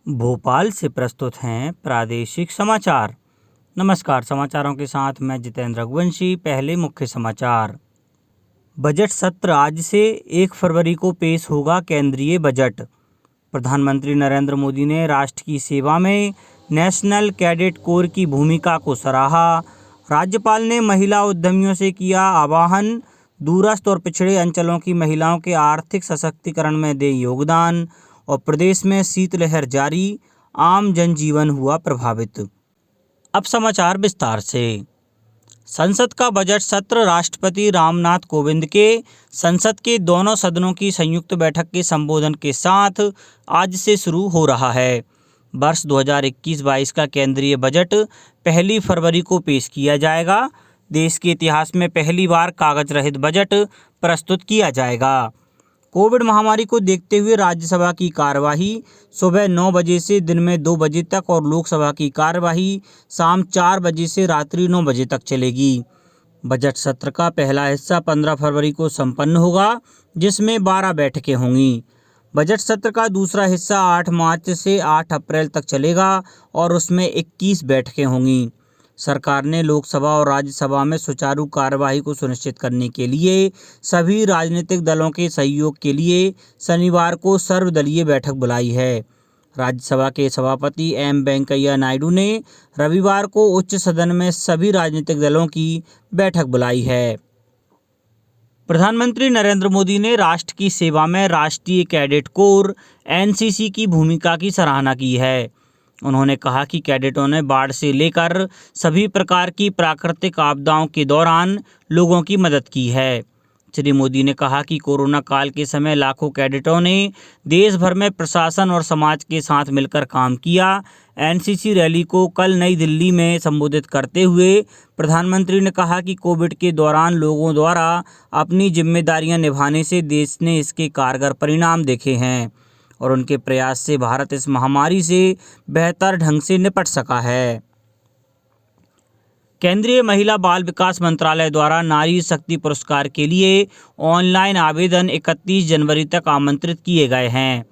भोपाल से प्रस्तुत हैं प्रादेशिक समाचार। नमस्कार, समाचारों के साथ मैं जितेंद्र रघुवंशी। पहले मुख्य समाचार। बजट सत्र आज से 1 फरवरी को पेश होगा केंद्रीय बजट। प्रधानमंत्री नरेंद्र मोदी ने राष्ट्र की सेवा में नेशनल कैडेट कोर की भूमिका को सराहा। राज्यपाल ने महिला उद्यमियों से किया आह्वान, दूरस्थ और पिछड़े अंचलों की महिलाओं के आर्थिक सशक्तिकरण में दे योगदान। और प्रदेश में शीतलहर जारी, आम जनजीवन हुआ प्रभावित। अब समाचार विस्तार से। संसद का बजट सत्र राष्ट्रपति रामनाथ कोविंद के संसद के दोनों सदनों की संयुक्त बैठक के संबोधन के साथ आज से शुरू हो रहा है। वर्ष 2021-22 का केंद्रीय बजट 1 फरवरी को पेश किया जाएगा। देश के इतिहास में पहली बार कागज रहित बजट प्रस्तुत किया जाएगा। कोविड महामारी को देखते हुए राज्यसभा की कार्यवाही सुबह 9 बजे से दिन में 2 बजे तक और लोकसभा की कार्यवाही शाम 4 बजे से रात्रि 9 बजे तक चलेगी। बजट सत्र का पहला हिस्सा 15 फरवरी को संपन्न होगा, जिसमें 12 बैठकें होंगी। बजट सत्र का दूसरा हिस्सा 8 मार्च से 8 अप्रैल तक चलेगा और उसमें 21 बैठकें होंगी। सरकार ने लोकसभा और राज्यसभा में सुचारू कार्यवाही को सुनिश्चित करने के लिए सभी राजनीतिक दलों के सहयोग के लिए शनिवार को सर्वदलीय बैठक बुलाई है। राज्यसभा के सभापति एम वेंकैया नायडू ने रविवार को उच्च सदन में सभी राजनीतिक दलों की बैठक बुलाई है। प्रधानमंत्री नरेंद्र मोदी ने राष्ट्र की सेवा में राष्ट्रीय कैडेट कोर (एनसीसी) की भूमिका की सराहना की है। उन्होंने कहा कि कैडेटों ने बाढ़ से लेकर सभी प्रकार की प्राकृतिक आपदाओं के दौरान लोगों की मदद की है। श्री मोदी ने कहा कि कोरोना काल के समय लाखों कैडेटों ने देश भर में प्रशासन और समाज के साथ मिलकर काम किया। एनसीसी रैली को कल नई दिल्ली में संबोधित करते हुए प्रधानमंत्री ने कहा कि कोविड के दौरान लोगों द्वारा अपनी जिम्मेदारियां निभाने से देश ने इसके कारगर परिणाम देखे हैं और उनके प्रयास से भारत इस महामारी से बेहतर ढंग से निपट सका है। केंद्रीय महिला बाल विकास मंत्रालय द्वारा नारी शक्ति पुरस्कार के लिए ऑनलाइन आवेदन 31 जनवरी तक आमंत्रित किए गए हैं।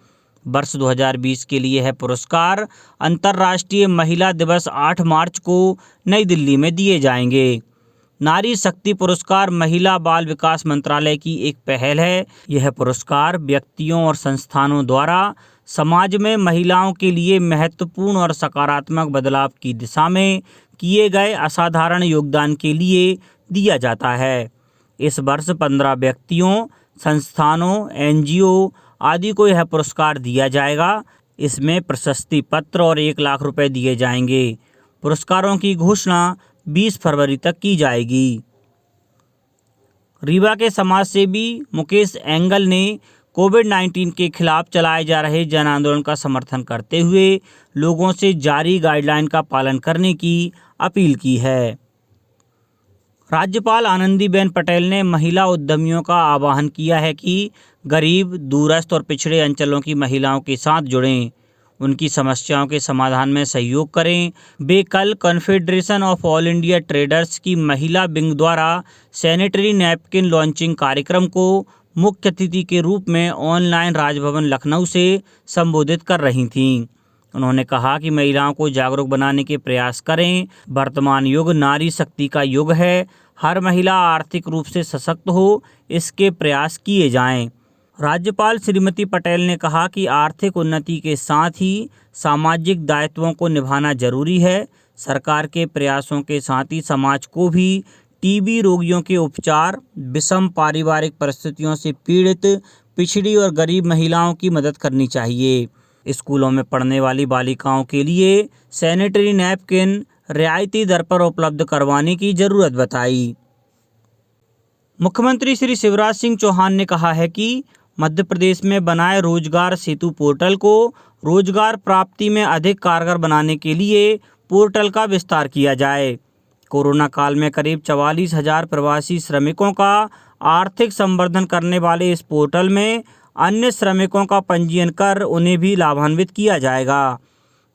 वर्ष 2020 के लिए यह पुरस्कार अंतर्राष्ट्रीय महिला दिवस 8 मार्च को नई दिल्ली में दिए जाएंगे। नारी शक्ति पुरस्कार महिला बाल विकास मंत्रालय की एक पहल है। यह पुरस्कार व्यक्तियों और संस्थानों द्वारा समाज में महिलाओं के लिए महत्वपूर्ण और सकारात्मक बदलाव की दिशा में किए गए असाधारण योगदान के लिए दिया जाता है। इस वर्ष 15 व्यक्तियों, संस्थानों, एनजीओ आदि को यह पुरस्कार दिया जाएगा। इसमें प्रशस्ति पत्र और 1 लाख रुपए दिए जाएंगे। पुरस्कारों की घोषणा 20 फरवरी तक की जाएगी। रीवा के समाजसेवी मुकेश एंगल ने कोविड-19 के खिलाफ चलाए जा रहे जन आंदोलन का समर्थन करते हुए लोगों से जारी गाइडलाइन का पालन करने की अपील की है। राज्यपाल आनंदीबेन पटेल ने महिला उद्यमियों का आह्वान किया है कि गरीब, दूरस्थ और पिछड़े अंचलों की महिलाओं के साथ जुड़ें, उनकी समस्याओं के समाधान में सहयोग करें। वे कल confederation of all India traders की महिला विंग द्वारा सैनिटरी नैपकिन लॉन्चिंग कार्यक्रम को मुख्य अतिथि के रूप में ऑनलाइन राजभवन लखनऊ से संबोधित कर रही थीं। उन्होंने कहा कि महिलाओं को जागरूक बनाने के प्रयास करें। वर्तमान युग नारी शक्ति का युग है। हर महिला आर्थिक रूप से सशक्त हो, इसके प्रयास किए जाएं। राज्यपाल श्रीमती पटेल ने कहा कि आर्थिक उन्नति के साथ ही सामाजिक दायित्वों को निभाना जरूरी है। सरकार के प्रयासों के साथ ही समाज को भी टीबी रोगियों के उपचार, विषम पारिवारिक परिस्थितियों से पीड़ित पिछड़ी और गरीब महिलाओं की मदद करनी चाहिए। स्कूलों में पढ़ने वाली बालिकाओं के लिए सैनिटरी नैपकिन रियायती दर पर उपलब्ध करवाने की जरूरत बताई। मुख्यमंत्री श्री शिवराज सिंह चौहान ने कहा है कि मध्य प्रदेश में बनाए रोजगार सेतु पोर्टल को रोजगार प्राप्ति में अधिक कारगर बनाने के लिए पोर्टल का विस्तार किया जाए। कोरोना काल में करीब 44,000 प्रवासी श्रमिकों का आर्थिक संवर्धन करने वाले इस पोर्टल में अन्य श्रमिकों का पंजीयन कर उन्हें भी लाभान्वित किया जाएगा।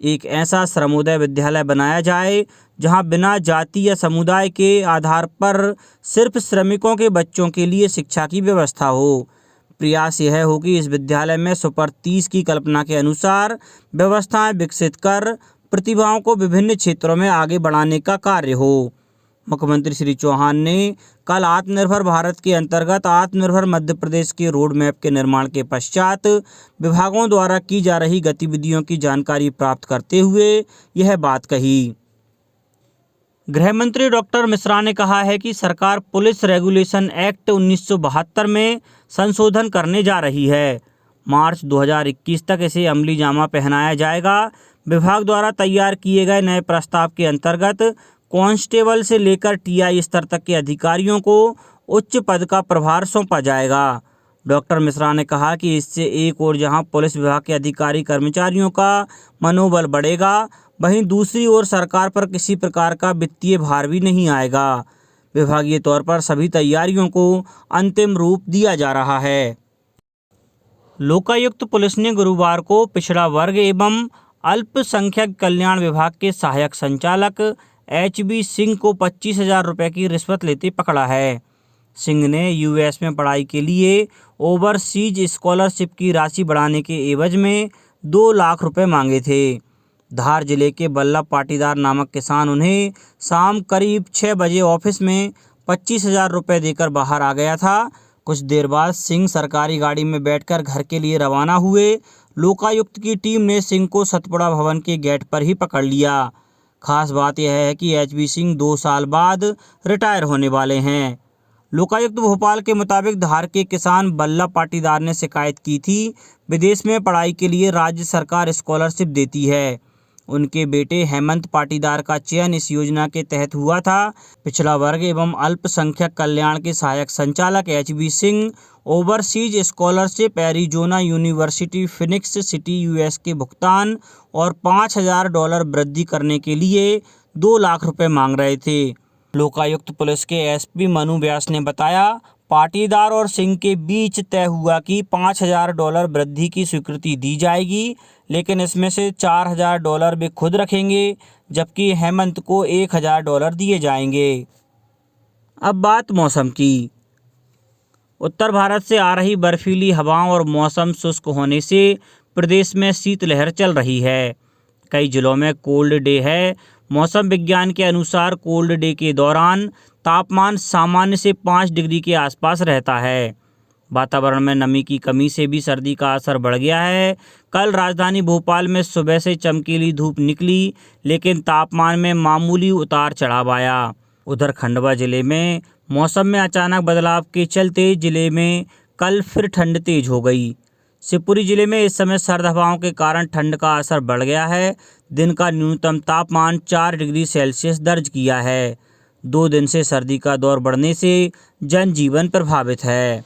एक ऐसा श्रमोदय विद्यालय बनाया जाए जहां बिना जाति या समुदाय के आधार पर सिर्फ श्रमिकों के बच्चों के लिए शिक्षा की व्यवस्था हो। प्रयास यह हो कि इस विद्यालय में सुपर 30 की कल्पना के अनुसार व्यवस्थाएं विकसित कर प्रतिभाओं को विभिन्न क्षेत्रों में आगे बढ़ाने का कार्य हो। मुख्यमंत्री श्री चौहान ने कल आत्मनिर्भर भारत के अंतर्गत आत्मनिर्भर मध्य प्रदेश के रोड मैप के निर्माण के पश्चात विभागों द्वारा की जा रही गतिविधियों की जानकारी प्राप्त करते हुए यह बात कही। गृह मंत्री डॉक्टर मिश्रा ने कहा है कि सरकार पुलिस रेगुलेशन एक्ट 1972 में संशोधन करने जा रही है। मार्च 2021 तक इसे अमली जामा पहनाया जाएगा। विभाग द्वारा तैयार किए गए नए प्रस्ताव के अंतर्गत कांस्टेबल से लेकर टीआई स्तर तक के अधिकारियों को उच्च पद का प्रभार सौंपा जाएगा। डॉक्टर मिश्रा ने कहा कि इससे एक ओर जहां पुलिस विभाग के अधिकारी कर्मचारियों का मनोबल बढ़ेगा, वहीं दूसरी ओर सरकार पर किसी प्रकार का वित्तीय भार भी नहीं आएगा। विभागीय तौर पर सभी तैयारियों को अंतिम रूप दिया जा रहा है। लोकायुक्त पुलिस ने गुरुवार को पिछड़ा वर्ग एवं अल्पसंख्यक कल्याण विभाग के सहायक संचालक HB सिंह को 25,000 रुपये की रिश्वत लेते पकड़ा है। सिंह ने यूएस में पढ़ाई के लिए ओवरसीज स्कॉलरशिप की राशि बढ़ाने के एवज में 2 लाख रुपए मांगे थे। धार जिले के बल्लभ पाटीदार नामक किसान उन्हें शाम करीब 6 बजे ऑफिस में 25,000 रुपये देकर बाहर आ गया था। कुछ देर बाद सिंह सरकारी गाड़ी में बैठकर घर के लिए रवाना हुए। लोकायुक्त की टीम ने सिंह को सतपुड़ा भवन के गेट पर ही पकड़ लिया। खास बात यह है कि HB सिंह 2 साल बाद रिटायर होने वाले हैं। लोकायुक्त भोपाल के मुताबिक धार के किसान बल्लभ पाटीदार ने शिकायत की थी, विदेश में पढ़ाई के लिए राज्य सरकार स्कॉलरशिप देती है। उनके बेटे हेमंत पाटीदार का चयन इस योजना के तहत हुआ था। पिछड़ा वर्ग एवं अल्पसंख्यक कल्याण के सहायक संचालक HB Singh overseas scholarship Arizona university Phoenix city US के भुगतान और $5,000 वृद्धि करने के लिए 2 लाख रुपए मांग रहे थे। लोकायुक्त पुलिस के SP मनु व्यास ने बताया, पाटीदार और सिंह के बीच तय हुआ कि $5,000 वृद्धि की स्वीकृति दी जाएगी, लेकिन इसमें से $4,000 वे खुद रखेंगे, जबकि हेमंत को $1,000 दिए जाएंगे। अब बात मौसम की। उत्तर भारत से आ रही बर्फीली हवाओं और मौसम शुष्क होने से प्रदेश में शीतलहर चल रही है। कई जिलों में कोल्ड डे है। मौसम विज्ञान के अनुसार कोल्ड डे के दौरान तापमान सामान्य से 5 डिग्री के आसपास रहता है। वातावरण में नमी की कमी से भी सर्दी का असर बढ़ गया है। कल राजधानी भोपाल में सुबह से चमकीली धूप निकली, लेकिन तापमान में मामूली उतार चढ़ाव आया। उधर खंडवा जिले में मौसम में अचानक बदलाव के चलते जिले में कल फिर ठंड तेज हो गई। शिवपुरी जिले में इस समय सर्द हवाओं के कारण ठंड का असर बढ़ गया है। दिन का न्यूनतम तापमान 4 डिग्री सेल्सियस दर्ज किया है। 2 दिन से सर्दी का दौर बढ़ने से जनजीवन प्रभावित है।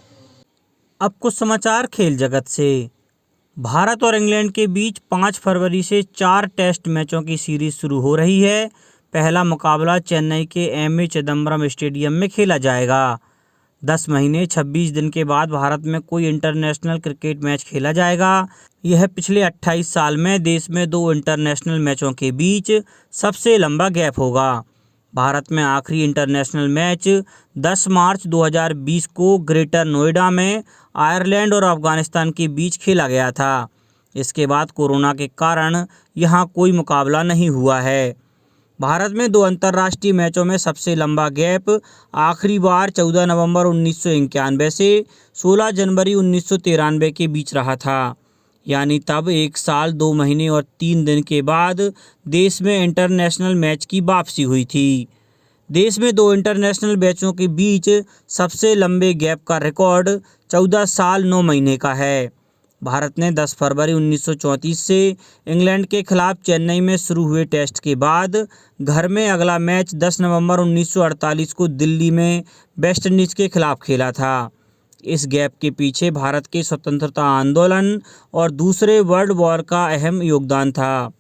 अब कुछ समाचार खेल जगत से। भारत और इंग्लैंड के बीच 5 फरवरी से 4 टेस्ट मैचों की सीरीज शुरू हो रही है। पहला मुकाबला चेन्नई के MA चिदम्बरम स्टेडियम में खेला जाएगा। 10 महीने 26 दिन के बाद भारत में कोई इंटरनेशनल क्रिकेट मैच खेला जाएगा। यह पिछले 28 साल में देश में 2 इंटरनेशनल मैचों के बीच सबसे लंबा गैप होगा। भारत में आखिरी इंटरनेशनल मैच 10 मार्च 2020 को ग्रेटर नोएडा में आयरलैंड और अफगानिस्तान के बीच खेला गया था। इसके बाद कोरोना के कारण यहां कोई मुकाबला नहीं हुआ है। भारत में 2 अंतर्राष्ट्रीय मैचों में सबसे लंबा गैप आखिरी बार 14 नवंबर 1991 से 16 जनवरी 1993 के बीच रहा था। यानी तब 1 साल 2 महीने और 3 दिन के बाद देश में इंटरनेशनल मैच की वापसी हुई थी। देश में 2 इंटरनेशनल मैचों के बीच सबसे लंबे गैप का रिकॉर्ड 14 साल 9 महीने का है। भारत ने 10 फरवरी 1934 से इंग्लैंड के खिलाफ चेन्नई में शुरू हुए टेस्ट के बाद घर में अगला मैच 10 नवंबर 1948 को दिल्ली में वेस्टइंडीज के खिलाफ खेला था। इस गैप के पीछे भारत के स्वतंत्रता आंदोलन और दूसरे वर्ल्ड वॉर का अहम योगदान था।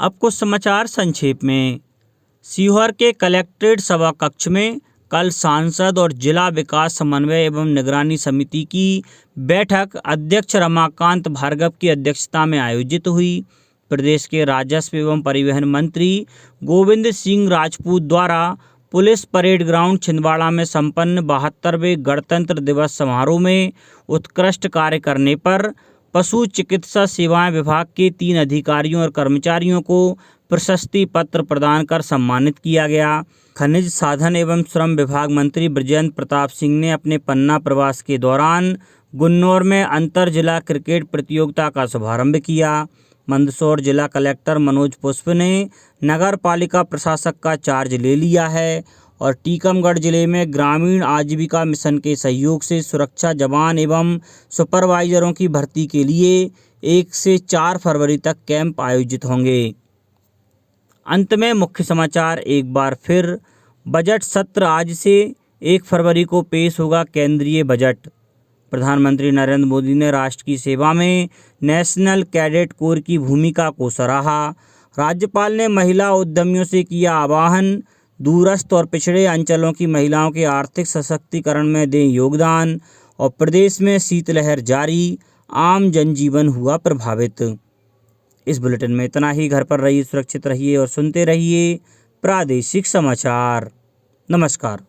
अब कुछ समाचार संक्षेप में। सीहोर के कलेक्ट्रेट सभा कक्ष में कल सांसद और जिला विकास समन्वय एवं निगरानी समिति की बैठक अध्यक्ष रमाकांत भार्गव की अध्यक्षता में आयोजित हुई। प्रदेश के राजस्व एवं परिवहन मंत्री गोविंद सिंह राजपूत द्वारा पुलिस परेड ग्राउंड छिंदवाड़ा में संपन्न 72वें गणतंत्र दिवस समारोह में उत्कृष्ट कार्य करने पर पशु चिकित्सा सेवाएं विभाग के 3 अधिकारियों और कर्मचारियों को प्रशस्ति पत्र प्रदान कर सम्मानित किया गया। खनिज साधन एवं श्रम विभाग मंत्री बृजेंद्र प्रताप सिंह ने अपने पन्ना प्रवास के दौरान गुन्नौर में अंतर जिला क्रिकेट प्रतियोगिता का शुभारंभ किया। मंदसौर जिला कलेक्टर मनोज पुष्प ने नगर पालिका प्रशासक का चार्ज ले लिया है और टीकमगढ़ जिले में ग्रामीण आजीविका मिशन के सहयोग से सुरक्षा जवान एवं सुपरवाइजरों की भर्ती के लिए 1 से 4 फरवरी तक कैंप आयोजित होंगे। अंत में मुख्य समाचार एक बार फिर। बजट सत्र आज से 1 फरवरी को पेश होगा केंद्रीय बजट। प्रधानमंत्री नरेंद्र मोदी ने राष्ट्र की सेवा में नेशनल कैडेट कोर की भूमिका को सराहा। राज्यपाल ने महिला उद्यमियों से किया आह्वान, दूरस्थ और पिछड़े अंचलों की महिलाओं के आर्थिक सशक्तिकरण में दें योगदान। और प्रदेश में शीतलहर जारी, आम जनजीवन हुआ प्रभावित। इस बुलेटिन में इतना ही। घर पर रहिए, सुरक्षित रहिए और सुनते रहिए प्रादेशिक समाचार। नमस्कार।